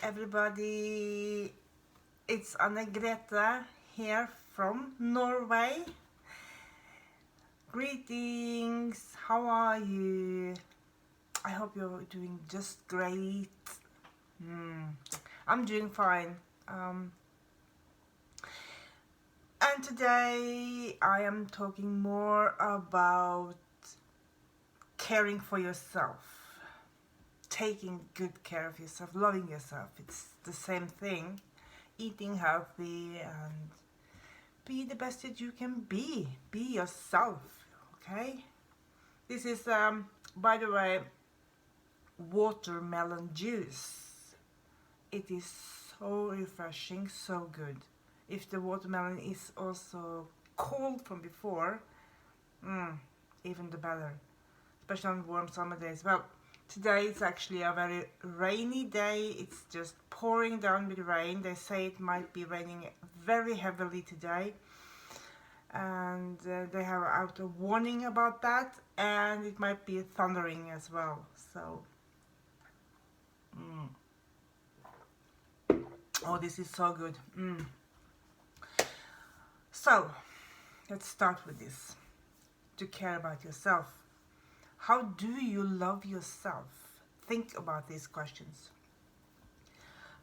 everybody, it's Anne-Grete here from Norway. Greetings, how are you? I hope you're doing just great. I'm doing fine. And today I am talking more about caring for yourself, taking good care of yourself, loving yourself. It's the same thing. Eating healthy and be the best that you can be. Be yourself, okay? This is, by the way, watermelon juice. It is so refreshing, so good. If the watermelon is also cold from before, even the better, especially on warm summer days. Well, today it's actually a very rainy day. It's just pouring down with rain. They say it might be raining very heavily today, and they have out a warning about that, and it might be thundering as well. So oh, this is so good. So let's start with this. To care about yourself. How do you love yourself? Think about these questions.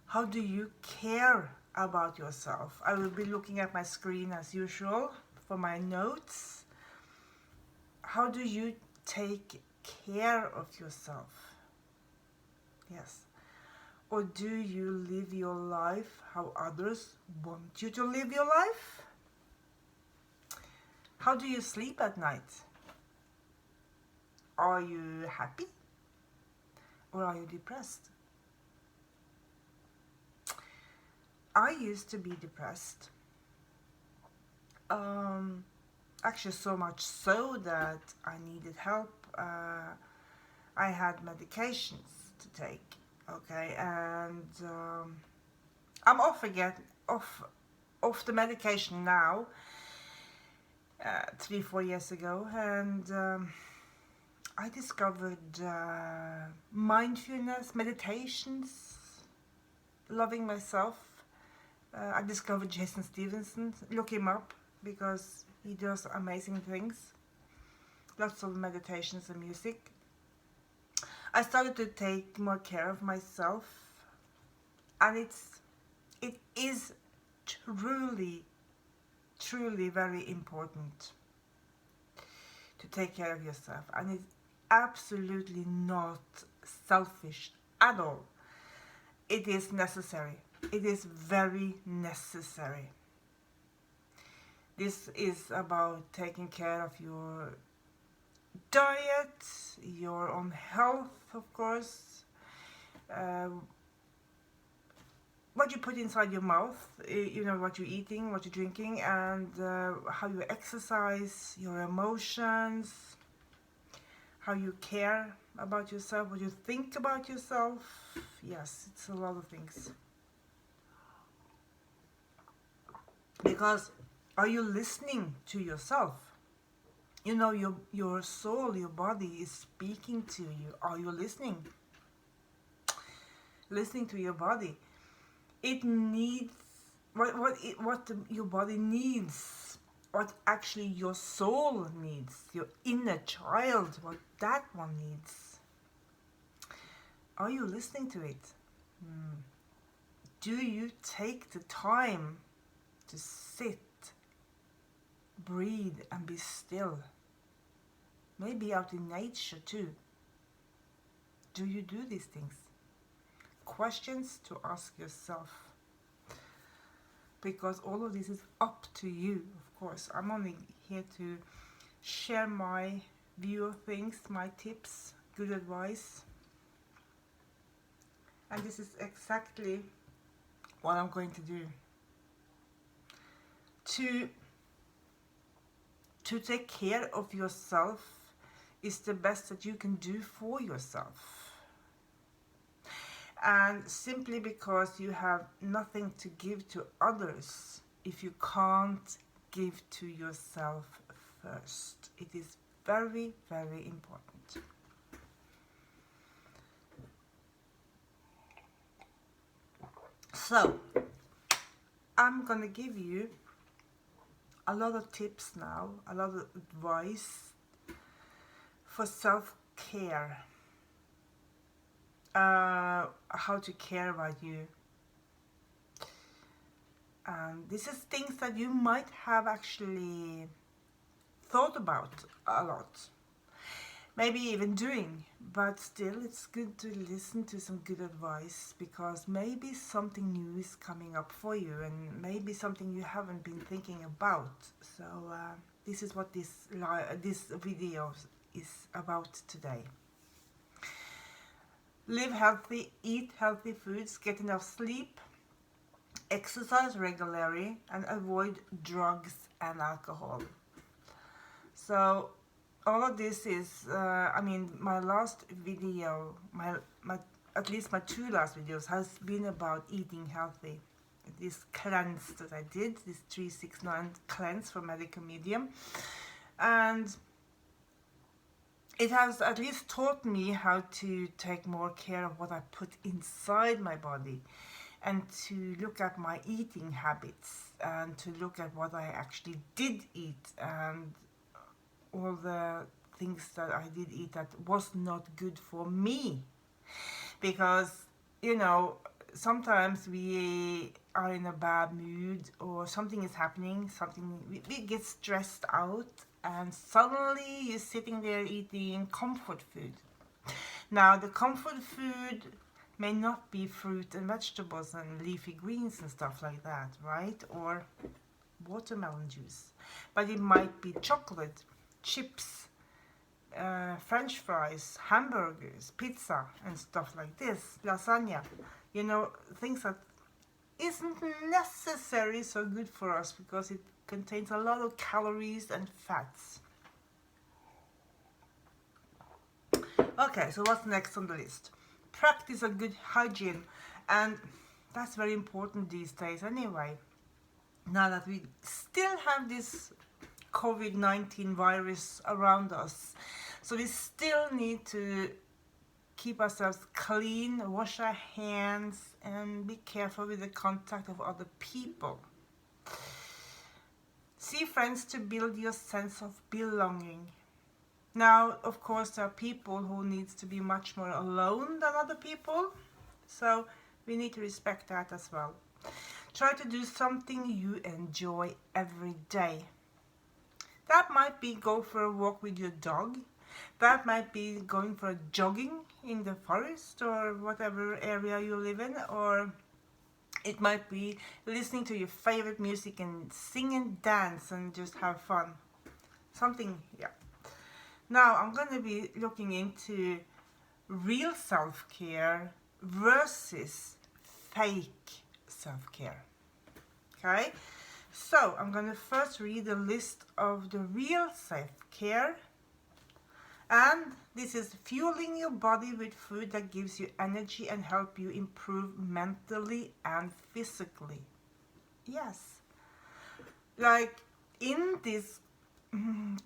How do you care about yourself? I will be looking at my screen as usual for my notes. How do you take care of yourself? Yes. Or do you live your life how others want you to live your life? How do you sleep at night? Are you happy? Or are you depressed? I used to be depressed. Actually, so much so that I needed help. I had medications to take, okay, and I'm off again, off the medication now. 3-4 years ago, and I discovered mindfulness, meditations, loving myself. I discovered Jason Stevenson. Look him up because he does amazing things. Lots of meditations and music. I started to take more care of myself, and it is truly very important to take care of yourself, and it's absolutely not selfish at all. It is necessary. It is very necessary. This is about taking care of your diet, your own health, of course, what you put inside your mouth, you know, what you're eating, what you're drinking, and how you exercise, your emotions, how you care about yourself, what you think about yourself. Yes, it's a lot of things. Because are you listening to yourself? You know, your soul, your body is speaking to you. Are you listening? Listening to your body. It needs what your body needs, what actually your soul needs, your inner child, what that one needs. Are you listening to it? Do you take the time to sit, breathe, and be still? Maybe out in nature too. Do you do these things? Questions to ask yourself, because all of this is up to you, of course. I'm only here to share my view of things, my tips, good advice, and this is exactly what I'm going to do. To take care of yourself is the best that you can do for yourself. And simply because you have nothing to give to others if you can't give to yourself first. It is very, very important. So I'm gonna give you a lot of tips now, a lot of advice for self-care, how to care about you. This is things that you might have actually thought about a lot, maybe even doing, but still it's good to listen to some good advice, because maybe something new is coming up for you, and maybe something you haven't been thinking about. So this is what this video is about today. Live healthy, eat healthy foods, get enough sleep, exercise regularly, and avoid drugs and alcohol. So all of this is, I mean, my last video, at least my 2 last videos has been about eating healthy. This cleanse that I did, this 369 cleanse for Medical Medium, and it has at least taught me how to take more care of what I put inside my body, and to look at my eating habits, and to look at what I actually did eat, and all the things that I did eat that was not good for me. Because, you know, sometimes we are in a bad mood, or something is happening, we get stressed out, and suddenly you're sitting there eating comfort food. Now, the comfort food may not be fruit and vegetables and leafy greens and stuff like that, right? Or watermelon juice. But it might be chocolate, chips, French fries, hamburgers, pizza and stuff like this, lasagna. You know, things that isn't necessarily so good for us, because it contains a lot of calories and fats. Okay, so what's next on the list? Practice a good hygiene, and that's very important these days anyway. Now that we still have this COVID-19 virus around us, so we still need to keep ourselves clean, wash our hands, and be careful with the contact of other people. See friends to build your sense of belonging. Now, of course, there are people who needs to be much more alone than other people, so we need to respect that as well. Try to do something you enjoy every day. That might be go for a walk with your dog. That might be going for a jogging in the forest or whatever area you live in, or it might be listening to your favorite music and sing and dance and just have fun. Something, yeah. Now I'm going to be looking into real self-care versus fake self-care. Okay, so I'm going to first read the list of the real self-care. And this is fueling your body with food that gives you energy and help you improve mentally and physically. Yes. Like in this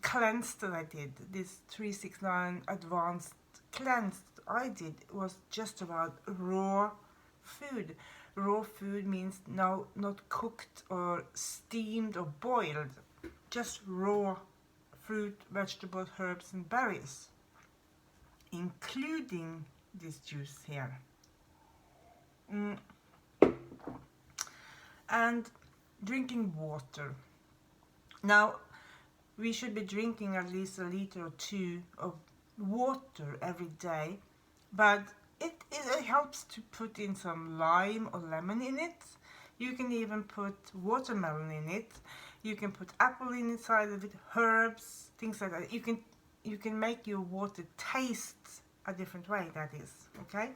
cleanse that I did, this 369 advanced cleanse I did, was just about raw food. Raw food means now not cooked or steamed or boiled, just raw fruit, vegetables, herbs and berries, including this juice here. And drinking water. Now, we should be drinking at least 1 liter or 2 of water every day, but it helps to put in some lime or lemon in it. You can even put watermelon in it. You can put apple inside of it, herbs, things like that. You can make your water taste a different way, that is, okay?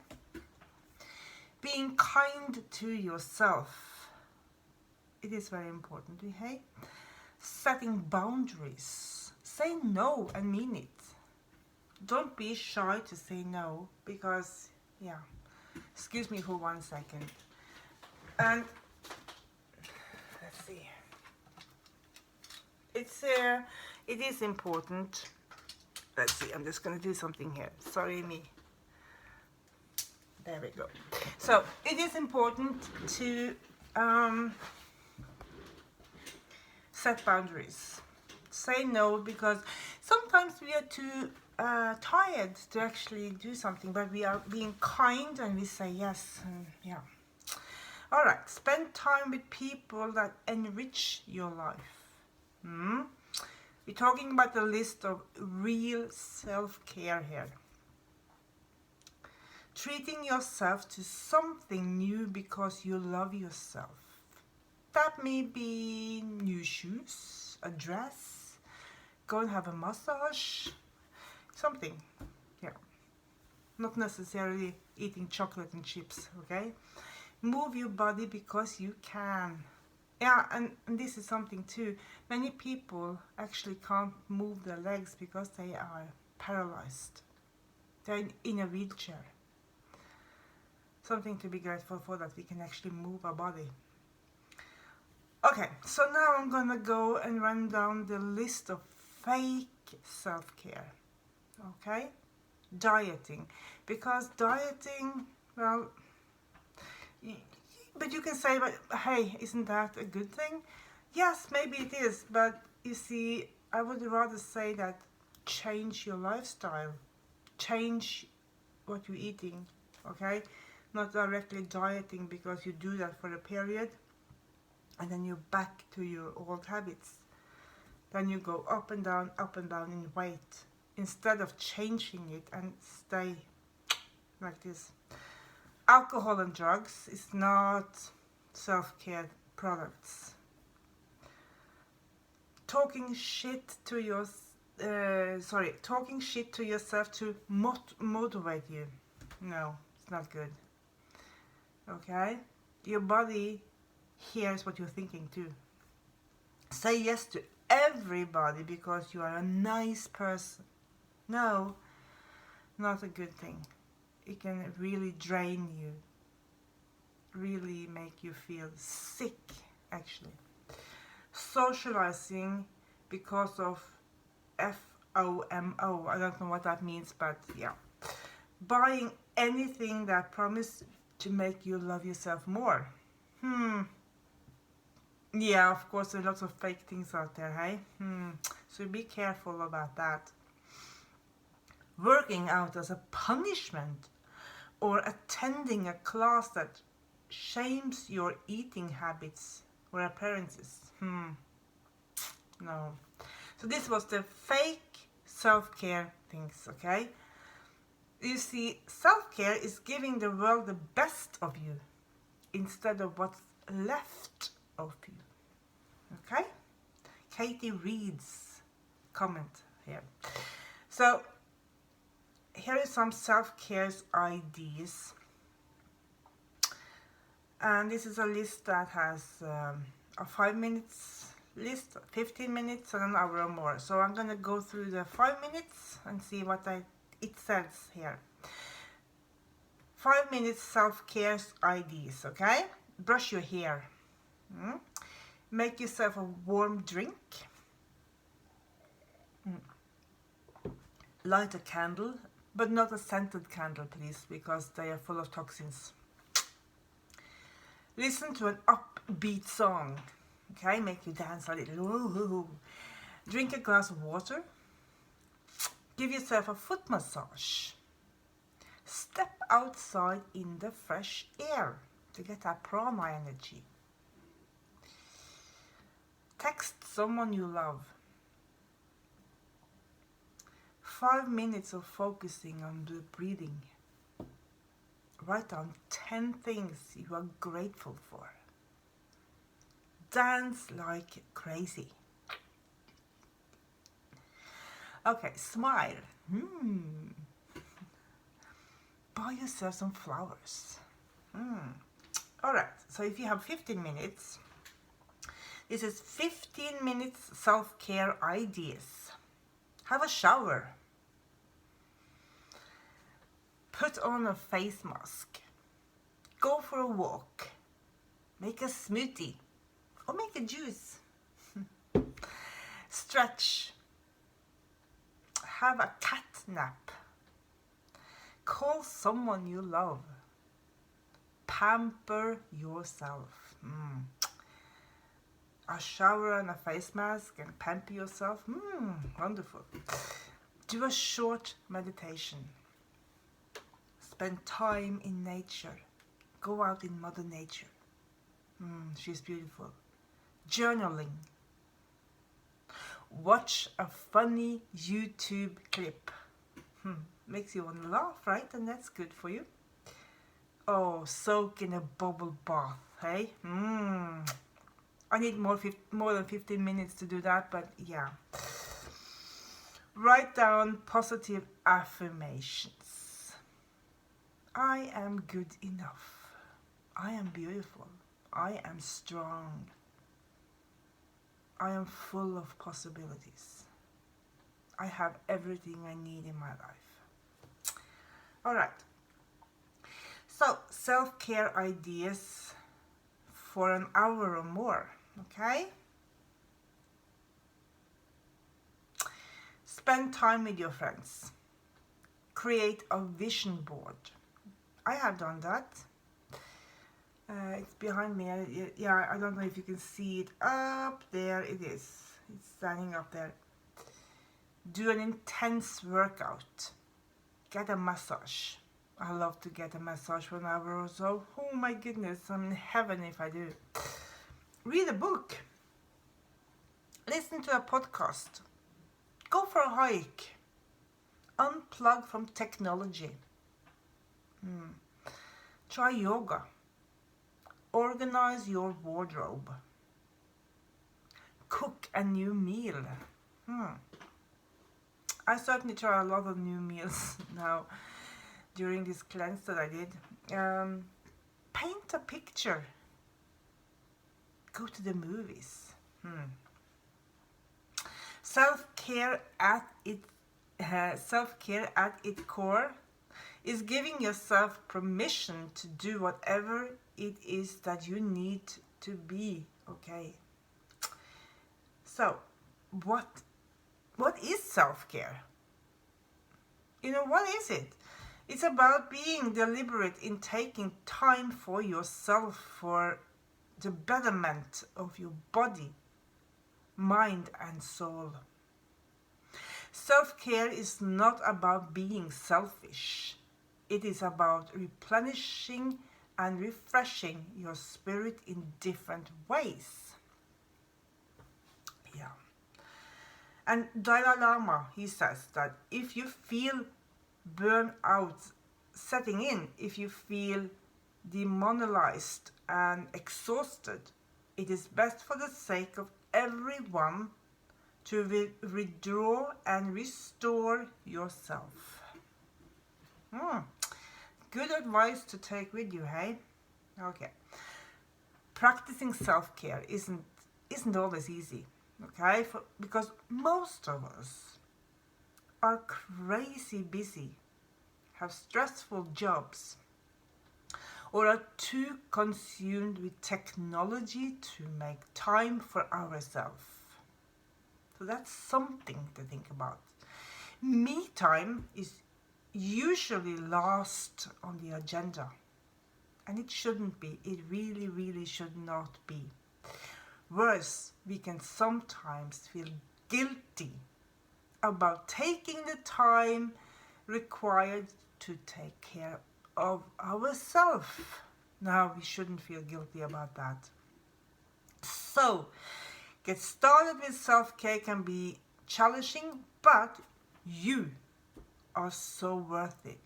Being kind to yourself. It is very important, okay? Setting boundaries. Say no and mean it. Don't be shy to say no, because, yeah. Excuse me for 1 second. And let's see. It is important. Let's see, I'm just going to do something here. Sorry me. There we go. So it is important to set boundaries. Say no, because sometimes we are too tired to actually do something, but we are being kind and we say yes. And yeah. All right. Spend time with people that enrich your life. We're talking about a list of real self-care here. Treating yourself to something new because you love yourself. That may be new shoes, a dress, go and have a massage, something. Yeah. Not necessarily eating chocolate and chips, okay? Move your body because you can. Yeah, and this is something too. Many people actually can't move their legs because they are paralyzed. They're in a wheelchair. Something to be grateful for, that we can actually move our body. Okay, so now I'm gonna go and run down the list of fake self-care. Okay? Dieting. Because dieting, well, but you can say, but hey, isn't that a good thing? Yes, maybe it is, but you see, I would rather say that change your lifestyle. Change what you're eating, okay? Not directly dieting, because you do that for a period and then you're back to your old habits. Then you go up and down in weight, instead of changing it and stay like this. Alcohol and drugs is not self-care products. Talking shit to yourself to motivate you. No, it's not good. Okay? Your body hears what you're thinking too. Say yes to everybody because you are a nice person. No, not a good thing. It can really drain you. Really make you feel sick, actually. Socializing because of FOMO. I don't know what that means, but yeah. Buying anything that promises to make you love yourself more. Yeah, of course, there are lots of fake things out there, hey? So be careful about that. Working out as a punishment, or attending a class that shames your eating habits or appearances. No. So this was the fake self-care things, okay? You see, self-care is giving the world the best of you instead of what's left of you. Okay? Katie Reed's comment here. So here is some self-care ideas. And this is a list that has a 5 minutes list, 15 minutes, and an hour or more. So I'm gonna go through the 5 minutes and see what it says here. 5 minutes self-care ideas, okay? Brush your hair. Make yourself a warm drink. Light a candle, but not a scented candle, please, because they are full of toxins. Listen to an upbeat song, okay? Make you dance a little. Ooh. Drink a glass of water. Give yourself a foot massage. Step outside in the fresh air to get that prana energy. Text someone you love. 5 minutes of focusing on the breathing. Write down 10 things you are grateful for. Dance like crazy. Okay, smile. Buy yourself some flowers. Alright, so if you have 15 minutes, this is 15 minutes self-care ideas. Have a shower. Put on a face mask. Go for a walk. Make a smoothie or make a juice. Stretch. Have a cat nap. Call someone you love. pamper yourself. A shower and a face mask and pamper yourself. Wonderful. Do a short meditation. Spend time in nature. Go out in Mother Nature. She's beautiful. Journaling. Watch a funny YouTube clip. Makes you want to laugh, right? And that's good for you. Oh, soak in a bubble bath, hey? I need more than 15 minutes to do that, but yeah. Write down positive affirmations. I am good enough. I am beautiful. I am strong. I am full of possibilities. I have everything I need in my life. All right. So, self-care ideas for an hour or more, okay? Spend time with your friends. Create a vision board. I have done that. It's behind me. Yeah, I don't know if you can see it. Up there it is. It's standing up there. Do an intense workout. Get a massage. I love to get a massage for an hour or so. Oh my goodness, I'm in heaven if I do. Read a book. Listen to a podcast. Go for a hike. Unplug from technology. Try yoga. Organize your wardrobe. Cook a new meal. I certainly try a lot of new meals now during this cleanse that I did. Paint a picture. Go to the movies. Self-care at its core is giving yourself permission to do whatever it is that you need to be, okay? So, what is self-care? You know, what is it? It's about being deliberate in taking time for yourself, for the betterment of your body, mind and soul. Self-care is not about being selfish. It is about replenishing and refreshing your spirit in different ways. Yeah. And Dalai Lama, he says that if you feel burnout setting in, if you feel demoralized and exhausted, it is best for the sake of everyone to withdraw and restore yourself. Good advice to take with you, hey? Okay. Practicing self-care isn't always easy, okay? Because most of us are crazy busy, have stressful jobs, or are too consumed with technology to make time for ourselves. So that's something to think about. Me time is usually last on the agenda, and it shouldn't be. It really, really should not be. Worse, we can sometimes feel guilty about taking the time required to take care of ourselves. Now, we shouldn't feel guilty about that. So, get started with self-care can be challenging, but you are so worth it,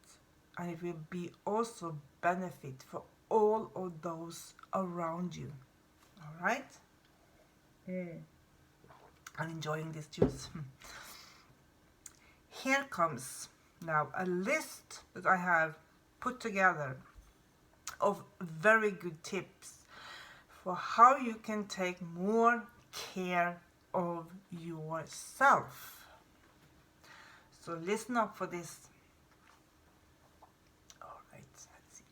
and it will be also benefit for all of those around you. All right? I'm enjoying this juice. Here comes now a list that I have put together of very good tips for how you can take more care of yourself. So listen up for this. All right, let's see.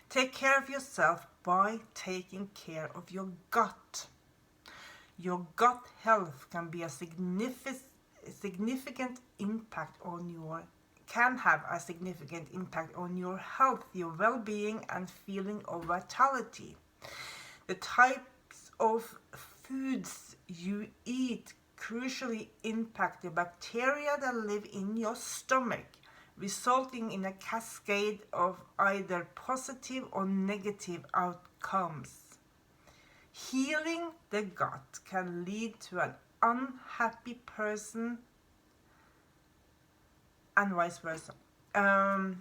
Take care of yourself by taking care of your gut. Your gut health can be a significant impact on your can have a significant impact on your health, your well-being, and feeling of vitality. The types of foods you eat crucially impact the bacteria that live in your stomach, resulting in a cascade of either positive or negative outcomes. Healing the gut can lead to an unhappy person and vice versa. And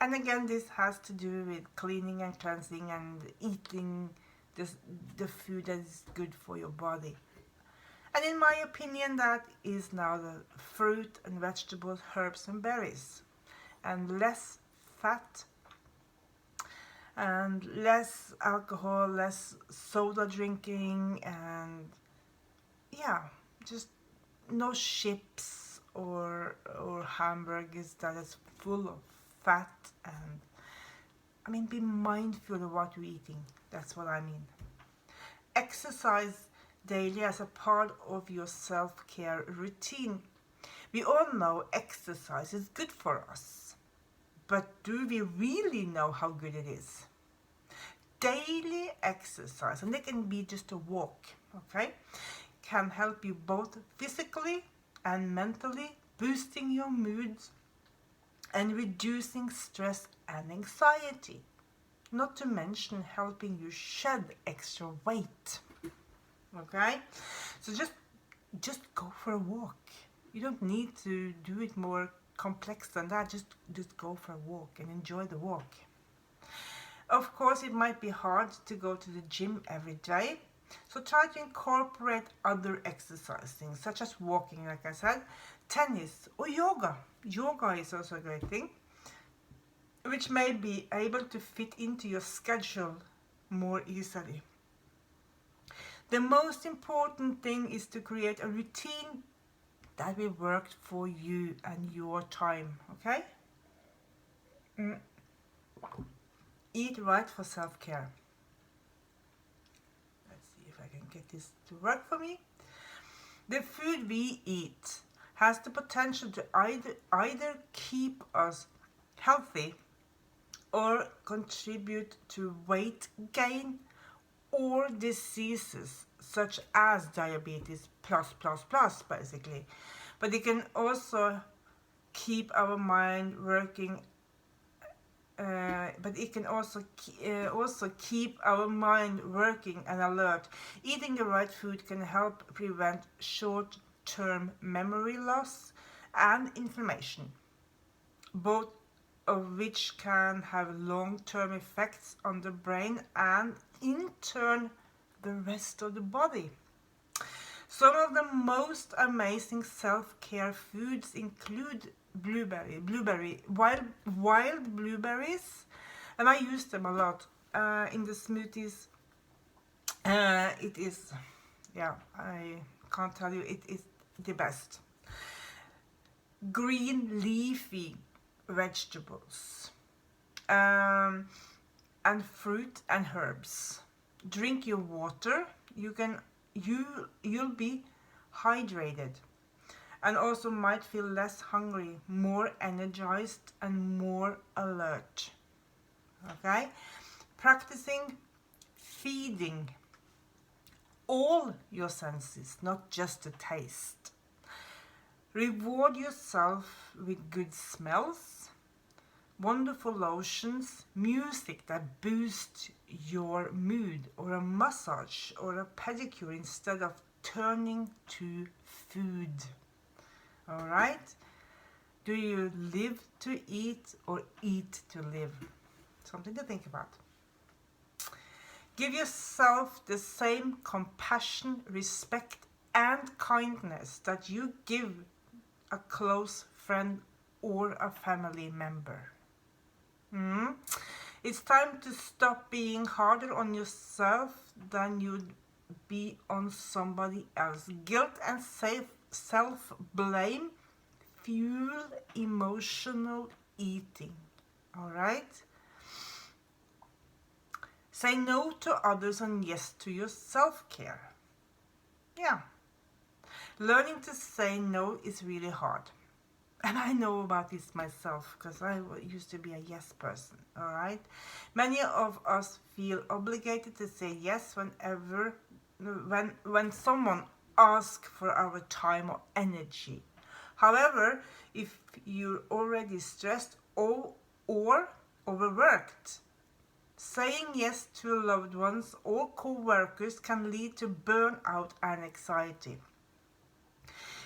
again, this has to do with cleaning and cleansing and eating the food that is good for your body. And in my opinion, that is now the fruit and vegetables, herbs and berries. And less fat and less alcohol, less soda drinking, and yeah, just no chips or hamburgers that is full of fat. And I mean, be mindful of what you're eating. That's what I mean. Exercise daily as a part of your self-care routine. We all know exercise is good for us, but do we really know how good it is? Daily exercise, and it can be just a walk, okay, can help you both physically and mentally, boosting your moods and reducing stress and anxiety, not to mention helping you shed extra weight. Okay, so just go for a walk. You don't need to do it more complex than that. Just go for a walk and enjoy the walk. Of course, it might be hard to go to the gym every day, so try to incorporate other exercising, such as walking, like I said, tennis or yoga. Yoga is also a great thing, which may be able to fit into your schedule more easily. The most important thing is to create a routine that will work for you and your time, okay? Eat right for self-care. Let's see if I can get this to work for me. The food we eat has the potential to either keep us healthy or contribute to weight gain or diseases such as diabetes plus basically. But it can also keep our mind working, keep our mind working and alert. Eating the right food can help prevent short-term memory loss and inflammation, both of which can have long-term effects on the brain and in turn the rest of the body. Some of the most amazing self-care foods include wild blueberries, and I use them a lot in the smoothies. It is, yeah, I can't tell you, it is the best. Green leafy vegetables, and fruit and herbs. Drink your water. You'll be hydrated and also might feel less hungry, more energized and more alert. Okay? Practicing feeding all your senses, not just the taste. Reward yourself with good smells, wonderful lotions, music that boosts your mood, or a massage or a pedicure instead of turning to food. All right? Do you live to eat or eat to live? Something to think about. Give yourself the same compassion, respect, and kindness that you give a close friend or a family member. It's time to stop being harder on yourself than you'd be on somebody else. Guilt and self-blame fuel emotional eating. All right? Say no to others and yes to your self-care. Yeah. Learning to say no is really hard. And I know about this myself because I used to be a yes person, all right? Many of us feel obligated to say yes when someone asks for our time or energy. However, if you're already stressed or overworked, saying yes to loved ones or co-workers can lead to burnout and anxiety.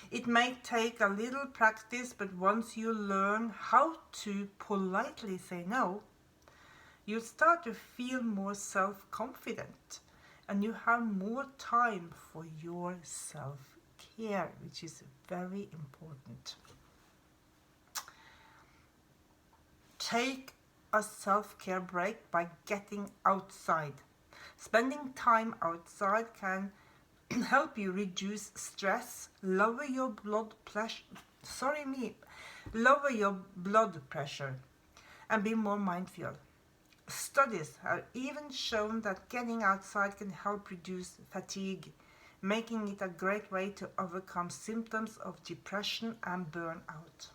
It may take a little practice, but once you learn how to politely say no, you start to feel more self-confident and you have more time for your self-care, which is very important. Take a self-care break by getting outside. Spending time outside can help you reduce stress, lower your blood pressure, lower your blood pressure, and be more mindful. Studies have even shown that getting outside can help reduce fatigue, making it a great way to overcome symptoms of depression and burnout.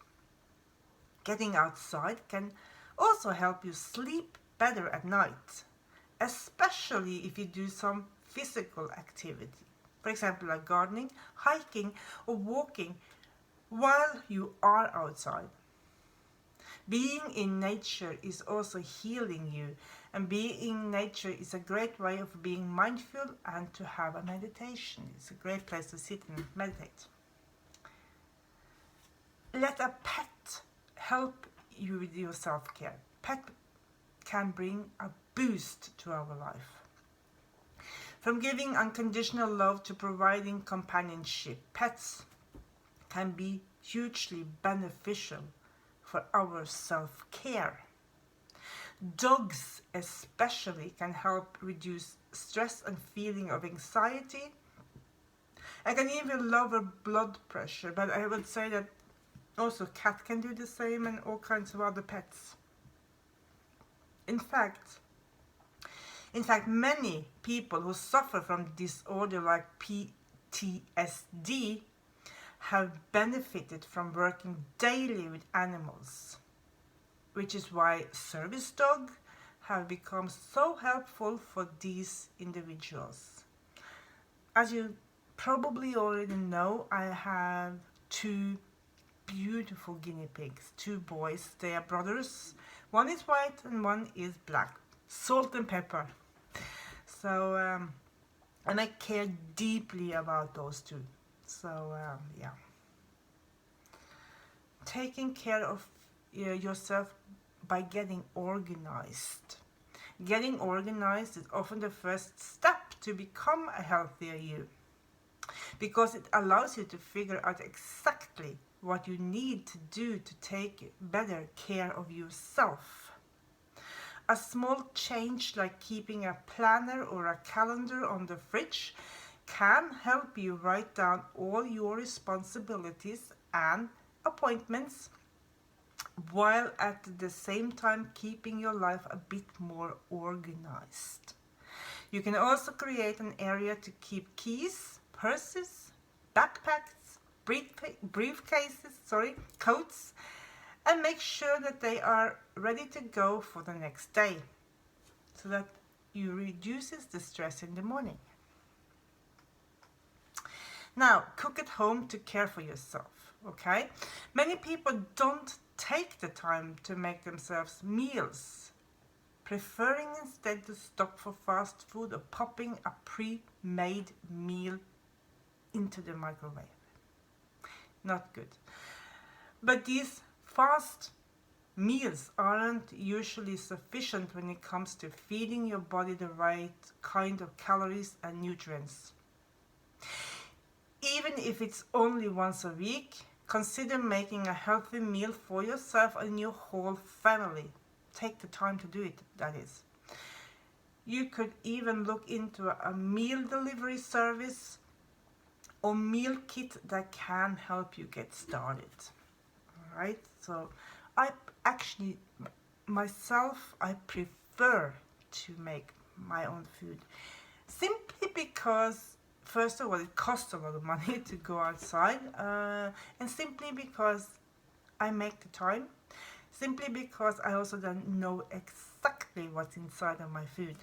Getting outside can also help you sleep better at night, especially if you do some physical activity. For example, like gardening, hiking, or walking while you are outside. Being in nature is also healing you, and being in nature is a great way of being mindful and to have a meditation. It's a great place to sit and meditate. Let a pet help you with your self-care. Pet can bring a boost to our life. From giving unconditional love to providing companionship, pets can be hugely beneficial for our self-care. Dogs especially can help reduce stress and feeling of anxiety and can even lower blood pressure, but I would say that also cat can do the same and all kinds of other pets. In fact, many people who suffer from disorder like PTSD have benefited from working daily with animals, which is why service dogs have become so helpful for these individuals. As you probably already know, I have two beautiful guinea pigs, two boys. They are brothers. One is white and one is black. Salt and pepper. So, and I care deeply about those two. So, yeah. Taking care of yourself by getting organized. Getting organized is often the first step to become a healthier you, because it allows you to figure out exactly what you need to do to take better care of yourself. A small change like keeping a planner or a calendar on the fridge can help you write down all your responsibilities and appointments, while at the same time keeping your life a bit more organized. You can also create an area to keep keys, purses, backpacks, briefcases, coats, and make sure that they are ready to go for the next day, so that you reduces the stress in the morning. Now, cook at home to care for yourself, okay? Many people don't take the time to make themselves meals, preferring instead to stop for fast food or popping a pre-made meal into the microwave. Not good. But these fast meals aren't usually sufficient when it comes to feeding your body the right kind of calories and nutrients. Even if it's only once a week, consider making a healthy meal for yourself and your whole family. Take the time to do it, that is. You could even look into a meal delivery service or meal kit that can help you get started. Alright, so I actually, myself, I prefer to make my own food. Simply because, first of all, it costs a lot of money to go outside, and simply because I make the time, simply because I also don't know exactly what's inside of my food.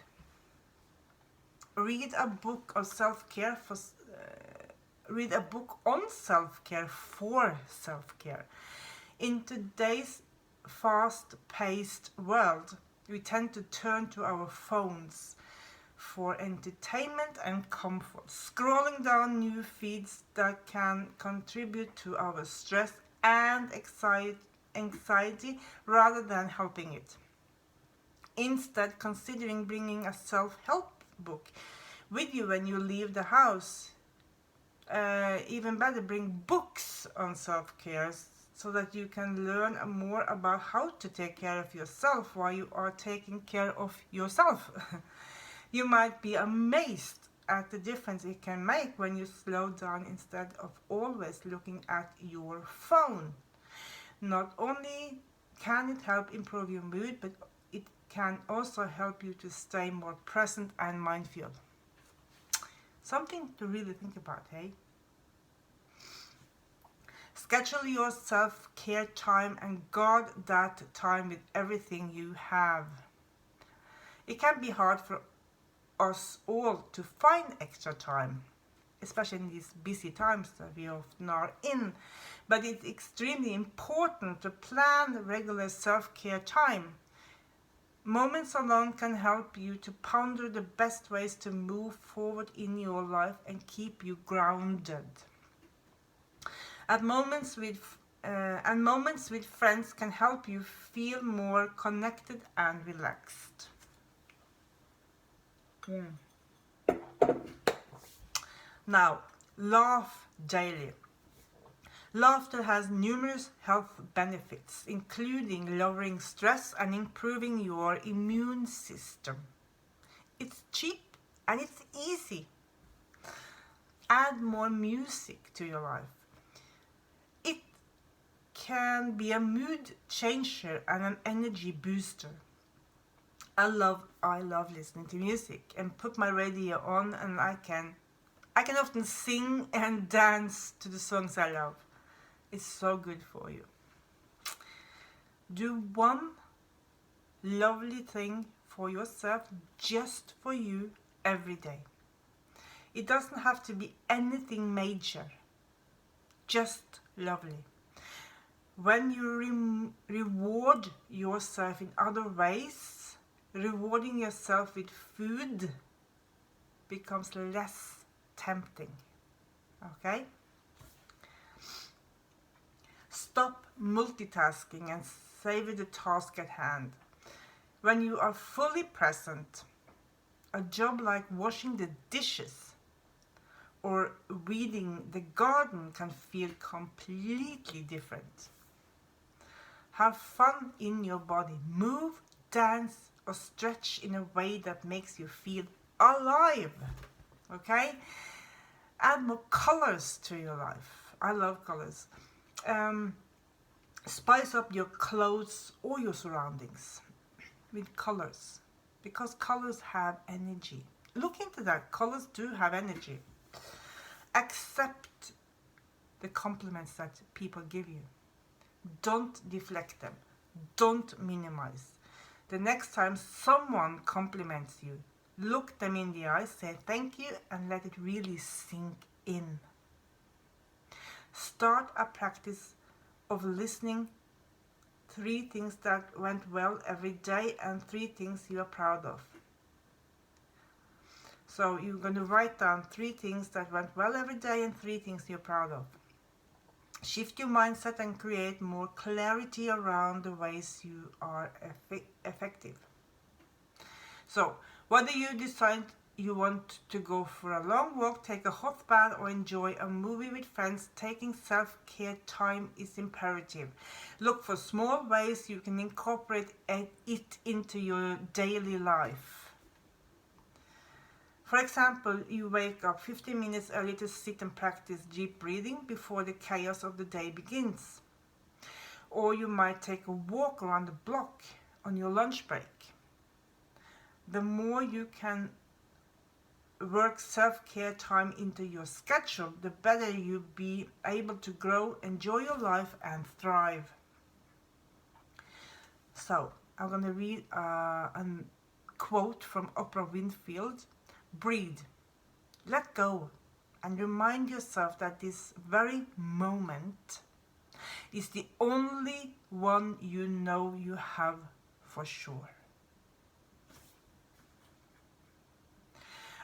Read a book of self-care for read a book on self-care for self-care. In today's fast-paced world, we tend to turn to our phones for entertainment and comfort, scrolling down new feeds that can contribute to our stress and anxiety rather than helping it. Instead, considering bringing a self-help book with you when you leave the house. Even better, bring books on self-care so that you can learn more about how to take care of yourself while you are taking care of yourself. You might be amazed at the difference it can make when you slow down instead of always looking at your phone. Not only can it help improve your mood, but it can also help you to stay more present and mindful. Something to really think about, hey? Schedule your self-care time and guard that time with everything you have. It can be hard for us all to find extra time, especially in these busy times that we often are in. But it's extremely important to plan regular self-care time. Moments alone can help you to ponder the best ways to move forward in your life and keep you grounded. And moments with friends can help you feel more connected and relaxed. Now, laugh daily. Laughter has numerous health benefits, including lowering stress and improving your immune system. It's cheap and it's easy. Add more music to your life. It can be a mood changer and an energy booster. I love listening to music and put my radio on, and I can often sing and dance to the songs I love. It's so good for you. Do one lovely thing for yourself, just for you, every day. It doesn't have to be anything major, just lovely. When you reward yourself in other ways, rewarding yourself with food becomes less tempting. Okay? Stop multitasking and savor the task at hand. When you are fully present, a job like washing the dishes or weeding the garden can feel completely different. Have fun in your body. Move, dance, or stretch in a way that makes you feel alive. Okay? Add more colors to your life. I love colors. Spice up your clothes or your surroundings with colors, because colors have energy. Look into that. Colors do have energy. Accept the compliments that people give you. Don't deflect them. Don't minimize. The next time someone compliments you, look them in the eyes, say thank you, and let it really sink in. Start a practice of listening 3 things that went well every day and 3 things you are proud of. So you're going to write down 3 things that went well every day and 3 things you're proud of. Shift your mindset and create more clarity around the ways you are effective. So, whether you decide you want to go for a long walk, take a hot bath, or enjoy a movie with friends, taking self-care time is imperative. Look for small ways you can incorporate it into your daily life. For example, you wake up 15 minutes early to sit and practice deep breathing before the chaos of the day begins. Or you might take a walk around the block on your lunch break. The more you can work self-care time into your schedule, the better you'll be able to grow, enjoy your life, and thrive. So I'm going to read a quote from Oprah Winfield. Breathe, let go, and remind yourself that this very moment is the only one you know you have for sure.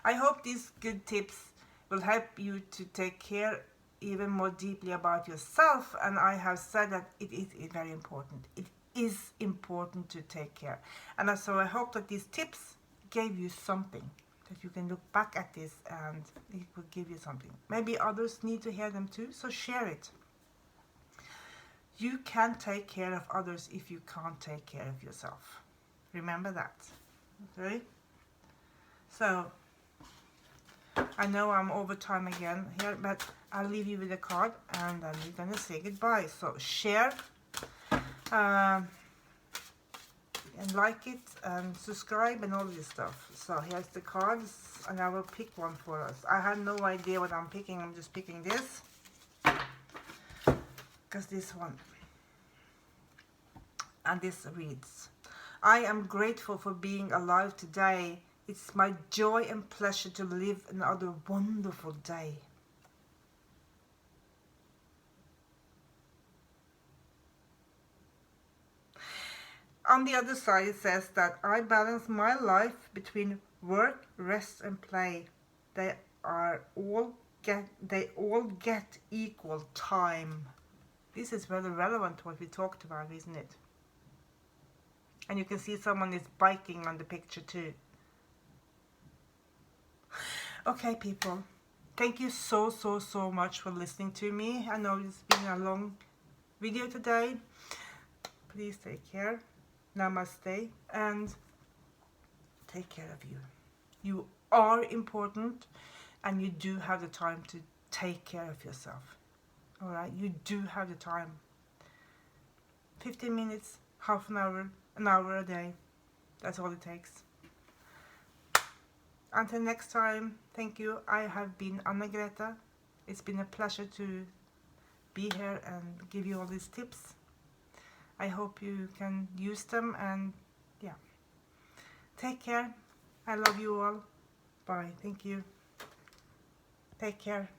I hope these good tips will help you to take care even more deeply about yourself, and I have said that it is very important. It is important to take care, and so I hope that these tips gave you something, that you can look back at this and it will give you something. Maybe others need to hear them too, so share it. You can take care of others if you can't take care of yourself. Remember that. Okay? So I know I'm over time again here, but I'll leave you with a card and then we're gonna say goodbye. So share and like it and subscribe and all this stuff. So here's the cards and I will pick one for us. I have no idea what I'm picking. I'm just picking this because this one, and this reads, I am grateful for being alive today. It's my joy and pleasure to live another wonderful day. On the other side it says that I balance my life between work, rest and play. They all get equal time. This is very relevant to what we talked about, isn't it? And you can see someone is biking on the picture too. Okay, people, thank you so much for listening to me. I know it's been a long video today. Please take care. Namaste and take care of you. You are important and you do have the time to take care of yourself. Alright, you do have the time. 15 minutes, half an hour a day. That's all it takes. Until next time, thank you. I have been Anna-Greta. It's been a pleasure to be here and give you all these tips. I hope you can use them and yeah. Take care. I love you all. Bye. Thank you. Take care.